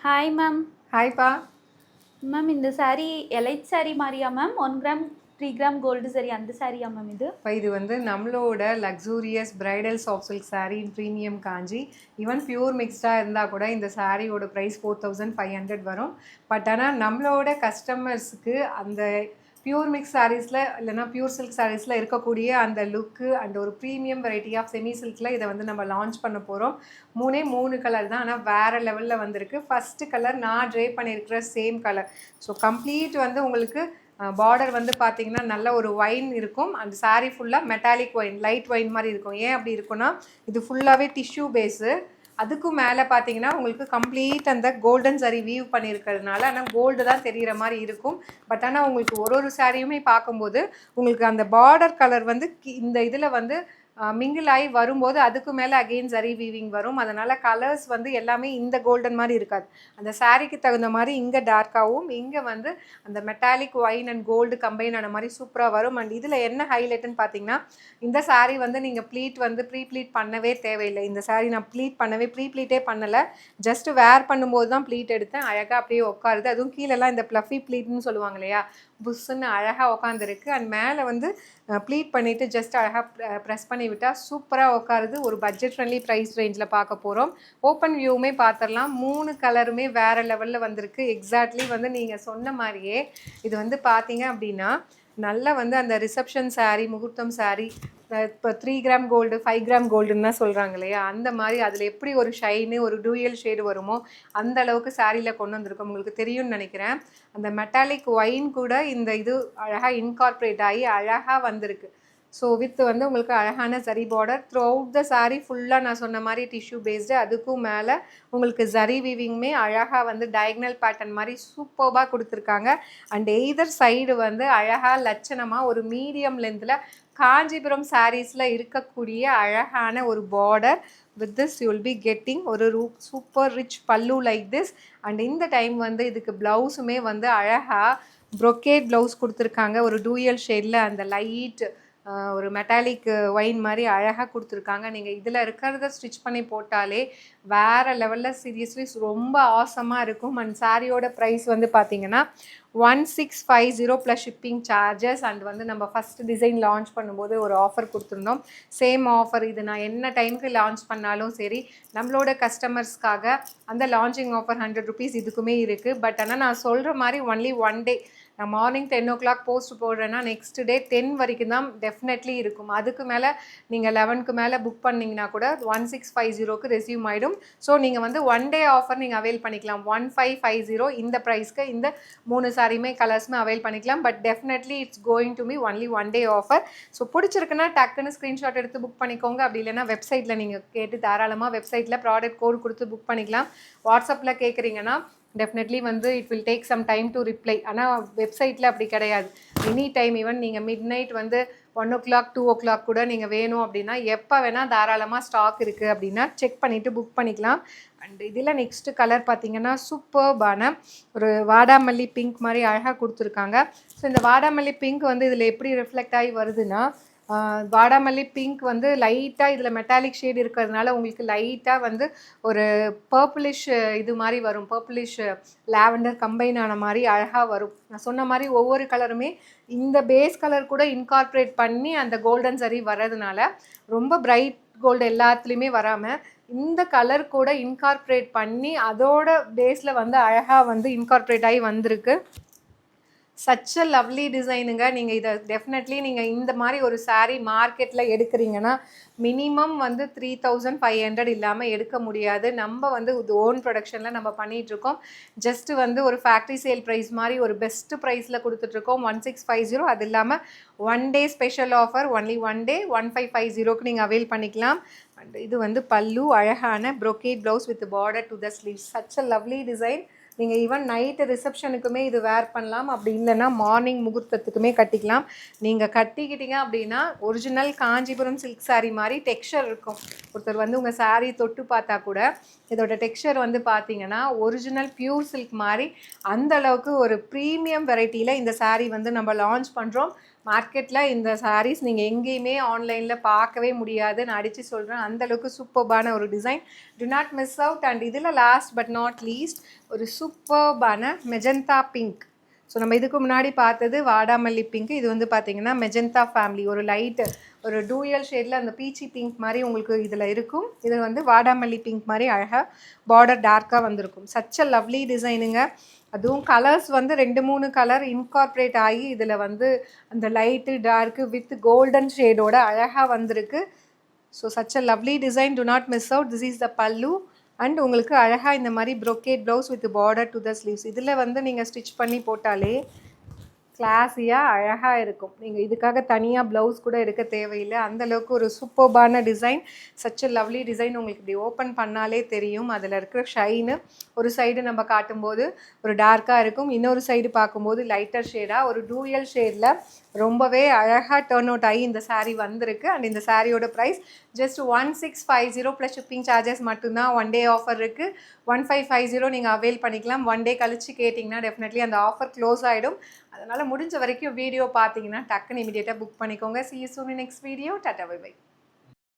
Hi ma'am. ஹாய்ப்பா. Ma'am இந்த sari elite sari மாதிரியா ma'am? 1 gram 3 gram gold sari அந்த சாரியா மேம் இது? இப்போ இது வந்து நம்மளோட luxurious bridal soft silk sari premium Kanchi. Even pure மிக்ஸ்டாக இருந்தால் கூட இந்த சாரியோட ப்ரைஸ் 4500 வரும். பட் ஆனால் நம்மளோட கஸ்டமர்ஸுக்கு அந்த பியூர் மிக்ஸ் சாரீஸில் இல்லைனா பியூர் சில்க் சாரீஸில் இருக்கக்கூடிய அந்த லுக்கு அண்ட் ஒரு ப்ரீமியம் வெரைட்டி ஆஃப் செமி சில்கில் இதை வந்து நம்ம லான்ச் பண்ண போகிறோம். 3 கலர் தான், ஆனால் வேறு லெவலில் வந்திருக்கு. ஃபஸ்ட்டு கலர் நான் ட்ரே பண்ணியிருக்கிற சேம் கலர். ஸோ கம்ப்ளீட் வந்து உங்களுக்கு பார்டர் வந்து பார்த்தீங்கன்னா நல்ல ஒரு ஒயின் இருக்கும். அந்த சாரீ ஃபுல்லாக மெட்டாலிக் ஒயின், லைட் ஒயின் மாதிரி இருக்கும். ஏன் அப்படி இருக்குன்னா இது ஃபுல்லாகவே டிஷ்யூ பேஸு. அதுக்கும் மேலே பார்த்தீங்கன்னா உங்களுக்கு கம்ப்ளீட் அந்த கோல்டன் சாரீ வீவ் பண்ணியிருக்கிறதுனால ஆனால் கோல்டு தான் தெரிகிற மாதிரி இருக்கும். பட் ஆனால் உங்களுக்கு ஒரு சாரியுமே பார்க்கும்போது உங்களுக்கு அந்த பார்டர் கலர் வந்து இந்த இதில் வந்து மிங்கிள் ஆகி வரும்போது அதுக்கு மேலே அகெயின் ஜரி வீவிங் வரும். அதனால் கலர்ஸ் வந்து எல்லாமே இந்த கோல்டன் மாதிரி இருக்காது. அந்த சாரீக்கு தகுந்த மாதிரி இங்கே டார்க்காகவும் இங்கே வந்து அந்த metallic wine and gold combine ஆன மாதிரி சூப்பராக வரும். அண்ட் இதில் என்ன ஹைலைட்டுன்னு பார்த்தீங்கன்னா இந்த சாரீ வந்து நீங்கள் ப்ளீட் வந்து ப்ரீ ப்ளீட் பண்ணவே தேவையில்லை. இந்த சாரீ நான் ப்ளீட் பண்ணவே ப்ரீ ப்ளீட்டே பண்ணலை. ஜஸ்ட் வேர் பண்ணும்போது தான் ப்ளீட் எடுத்தேன். அழகாக அப்படியே உட்காருது. அதுவும் கீழெல்லாம் இந்த ப்ளஃபி ப்ளீட்னு சொல்லுவாங்க இல்லையா, புஷ்ஷுன்னு அழகாக உட்காந்துருக்கு. அண்ட் மேலே வந்து ப்ளீட் பண்ணிவிட்டு ஜஸ்ட் அழகாக ப்ரெஸ் பண்ணி விட்டால் சூப்பராக உட்காருது. ஒரு பட்ஜெட் ஃப்ரெண்ட்லி ப்ரைஸ் ரேஞ்சில் பார்க்க போகிறோம். ஓப்பன் வியூவுமே பார்த்துடலாம். 3 கலருமே வேறு லெவலில் வந்திருக்கு. எக்ஸாக்ட்லி வந்து நீங்கள் சொன்ன மாதிரியே இது வந்து பார்த்தீங்க அப்படின்னா நல்லா வந்து அந்த ரிசப்ஷன் சாரீ, முகூர்த்தம் சாரீ, இப்போ 3 கிராம் கோல்டு 5 கிராம் கோல்டுன்னு தான் சொல்கிறாங்க இல்லையா, அந்த மாதிரி அதில் எப்படி ஒரு ஷைனு ஒரு டூயல் ஷேடு வருமோ அந்த அளவுக்கு சாரியில் கொண்டு வந்திருக்கோம். உங்களுக்கு தெரியும்னு நினைக்கிறேன். அந்த மெட்டாலிக் ஒயின் கூட இந்த இது அழகாக இன்கார்பரேட் ஆகி அழகாக வந்திருக்கு. ஸோ வித் வந்து உங்களுக்கு அழகான zari border through out the sari ஃபுல்லாக நான் சொன்ன மாதிரி டிஷ்யூ பேஸ்டு. அதுக்கும் மேலே உங்களுக்கு ஜரி வீவிங்குமே அழகாக வந்து டயக்னல் பேட்டர்ன் மாதிரி சூப்பராக கொடுத்துருக்காங்க. அண்ட் எய்தர் சைடு வந்து அழகாக லட்சணமாக ஒரு மீடியம் லென்த்தில் காஞ்சிபுரம் சாரீஸில் இருக்கக்கூடிய அழகான ஒரு border. With this you will be getting ஒரு சூப்பர் ரிச் பல்லு லைக் திஸ். அண்ட் இந்த டைம் வந்து இதுக்கு ப்ளவுஸுமே வந்து அழகாக ப்ரொக்கேட் ப்ளவுஸ் கொடுத்துருக்காங்க. ஒரு டூயல் ஷேடில் அந்த லைட் ஒரு மெட்டாலிக் ஒயின் மாதிரி அழகாக கொடுத்துருக்காங்க. நீங்கள் இதில் இருக்கிறத ஸ்டிச் பண்ணி போட்டாலே வேறு லெவலில் சீரியஸ்லி ரொம்ப ஆசமாக இருக்கும். அண்ட் சாரியோட ப்ரைஸ் வந்து பார்த்தீங்கன்னா 1650 ப்ளஸ் ஷிப்பிங் சார்ஜஸ். அண்ட் வந்து நம்ம ஃபஸ்ட்டு டிசைன் லான்ச் பண்ணும்போது ஒரு ஆஃபர் கொடுத்துருந்தோம். சேம் ஆஃபர் இது நான் என்ன டைமுக்கு லான்ச் பண்ணாலும் சரி நம்மளோட கஸ்டமர்ஸ்க்காக அந்த லான்ச்சிங் ஆஃபர் 100 ருபீஸ் இதுக்குமே இருக்குது. பட் ஆனால் நான் சொல்கிற மாதிரி ஒன்லி 1 டே. நான் மார்னிங் 10 o'clock போஸ்ட் போடுறேன்னா நெக்ஸ்ட் டே 10 வரைக்கும் தான் டெஃபினெட்லி இருக்கும். அதுக்கு மேலே நீங்கள் 11க்கு மேலே புக் பண்ணிங்கன்னா கூட 1650க்கு ரெஸ்யூம் ஆகிடும். ஸோ நீங்கள் வந்து 1 டே ஆஃபர் நீங்கள் அவைல் பண்ணிக்கலாம். 1550 இந்த ப்ரைஸ்க்கு இந்த 3 சாரியுமே கலர்ஸுமே அவைல் பண்ணிக்கலாம். But definitely it's going to be only 1 day offer. So பிடிச்சிருக்குன்னா டக்குன்னு ஸ்க்ரீன்ஷாட் எடுத்து புக் பண்ணிக்கோங்க. அப்படி இல்லைன்னா வெப்சைட்டில் நீங்கள் கேட்டு தாராளமாக வெப்சைட்டில் ப்ராடக்ட் கோட் கொடுத்து புக் பண்ணிக்கலாம். வாட்ஸ்அப்பில் கேட்குறீங்கன்னா டெஃபினெட்லி வந்து it will take some time to reply. ஆனால் வெப்சைட்டில் அப்படி கிடையாது. எனி டைம் ஈவன் நீங்கள் மிட் நைட் வந்து 1 o'clock 2 o'clock கூட நீங்கள் வேணும் அப்படின்னா எப்போ வேணால் தாராளமாக ஸ்டாக் இருக்குது அப்படின்னா செக் பண்ணிவிட்டு புக் பண்ணிக்கலாம். அண்ட் இதில் நெக்ஸ்ட்டு கலர் பார்த்தீங்கன்னா சூப்பர்பான ஒரு வாடாமல்லி பிங்க் மாதிரி அழகாக கொடுத்துருக்காங்க. ஸோ இந்த வாடாமல்லி பிங்க் வந்து இதில் எப்படி ரிஃப்ளெக்ட் ஆகி வருதுன்னா வாடாமல்லி பிங்க் வந்து லைட்டாக இதில் மெட்டாலிக் ஷேட் இருக்கிறதுனால உங்களுக்கு லைட்டாக வந்து ஒரு பர்பிளிஷ் இது மாதிரி வரும். பர்பிளிஷ் லாவெண்டர் கம்பைன் ஆன மாதிரி அழகாக வரும். நான் சொன்ன மாதிரி ஒவ்வொரு கலருமே இந்த பேஸ் கலர் கூட இன்கார்பரேட் பண்ணி அந்த கோல்டன் சரி வர்றதுனால ரொம்ப பிரைட் கோல்டு எல்லாத்துலேயுமே வராமல் இந்த கலர் கூட இன்கார்பரேட் பண்ணி அதோட பேஸில் வந்து அழகாக வந்து இன்கார்பரேட் ஆகி வந்திருக்கு. சச் அ லவ்லி டிசைனுங்க. நீங்கள் இதை டெஃபினெட்லி நீங்கள் இந்த மாதிரி ஒரு சாரீ மார்க்கெட்டில் எடுக்கிறீங்கன்னா மினிமம் வந்து 3500 இல்லாமல் எடுக்க முடியாது. நம்ம வந்து ஓன் ப்ரொடக்ஷனில் நம்ம பண்ணிகிட்ருக்கோம். ஜஸ்ட்டு வந்து ஒரு ஃபேக்ட்ரி சேல் ப்ரைஸ் மாதிரி ஒரு பெஸ்ட்டு ப்ரைஸில் கொடுத்துட்ருக்கோம் 1650. அது இல்லாமல் 1 டே ஸ்பெஷல் ஆஃபர் ஒன்லி 1 டே 1550க்கு நீங்கள் அவைல் பண்ணிக்கலாம். அண்ட் இது வந்து பல்லு அழகான brocade blouse with border to the sleeves. Such a lovely design. நீங்கள் ஈவன் நைட்டு ரிசப்ஷனுக்குமே இது வேர் பண்ணலாம். அப்படி இல்லைன்னா மார்னிங் முகூர்த்தத்துக்குமே கட்டிக்கலாம். நீங்கள் கட்டிக்கிட்டீங்க அப்படின்னா ஒரிஜினல் காஞ்சிபுரம் சில்க் சாரீ மாதிரி டெக்ஸ்சர் இருக்கும். ஒருத்தர் வந்து உங்கள் சாரீ தொட்டு பார்த்தா கூட இதோட டெக்ஸ்சர் வந்து பார்த்தீங்கன்னா ஒரிஜினல் பியூர் சில்க் மாதிரி அந்த அளவுக்கு ஒரு ப்ரீமியம் வெரைட்டியில் இந்த சாரீ வந்து நம்ம லான்ச் பண்ணுறோம். மார்க்கெட்டில் இந்த sarees நீங்கள் எங்கேயுமே ஆன்லைனில் பார்க்கவே முடியாது. நான் அடித்து சொல்கிறேன், அந்தளவுக்கு சூப்பர்பான ஒரு design. To not miss out. And இதில் லாஸ்ட் பட் நாட் லீஸ்ட் ஒரு சூப்பர்பான மெஜந்தா பிங்க். ஸோ நம்ம இதுக்கு முன்னாடி பார்த்தது வாடாமல்லி பிங்க். இது வந்து பார்த்தீங்கன்னா மெஜந்தா ஃபேமிலி, ஒரு லைட்டு ஒரு டூயல் ஷேடில் அந்த பீச்சி பிங்க் மாதிரி உங்களுக்கு இதில் இருக்கும். இது வந்து வாடாமல்லி பிங்க் மாதிரி அழகாக பார்டர் டார்க்காக வந்திருக்கும். சச் அ லவ்லி டிசைனுங்க. அதுவும் கலர்ஸ் வந்து 2-3 கலர் இன்கார்ப்ரேட் ஆகி இதில் வந்து அந்த லைட்டு டார்க்கு வித் கோல்டன் ஷேடோட அழகாக வந்திருக்கு. So such a lovely design. To not miss out. This is the பல்லு. அண்ட் உங்களுக்கு அழகாக இந்த மாதிரி brocade blouse with border to the sleeves. இதில் வந்து நீங்கள் ஸ்டிச் பண்ணி போட்டாலே கிளாஸியாக அழகாக இருக்கும். நீங்கள் இதுக்காக தனியாக ப்ளவுஸ் கூட எடுக்க தேவையில்லை. அந்தளவுக்கு ஒரு சூப்பர்பான design. Such a lovely design. உங்களுக்கு இப்படி ஓப்பன் பண்ணாலே தெரியும் அதில் இருக்கிற ஷைனு. ஒரு சைடு நம்ம காட்டும்போது ஒரு டார்க்காக இருக்கும், இன்னொரு சைடு பார்க்கும்போது லைட்டர் ஷேடாக ஒரு டூயல் ஷேடில் ரொம்பவே அழகாக டர்ன் அவுட் ஆகி இந்த saree வந்திருக்கு. அண்ட் இந்த சாரியோட price just 1650 plus shipping charges மட்டும்தான். ஒன் டே ஆஃபர் இருக்குது. 1550 நீங்கள் அவைல் பண்ணிக்கலாம். ஒன் டே கழிச்சு கேட்டிங்கன்னா டெஃபினெட்லி அந்த ஆஃபர் க்ளோஸ் ஆகிடும். அதனால் முடிஞ்ச வரைக்கும் வீடியோ பார்த்தீங்கன்னா டக்குன்னு இமீடியட்டாக புக் பண்ணிக்கோங்க. See you soon in next video. Tata, bye bye.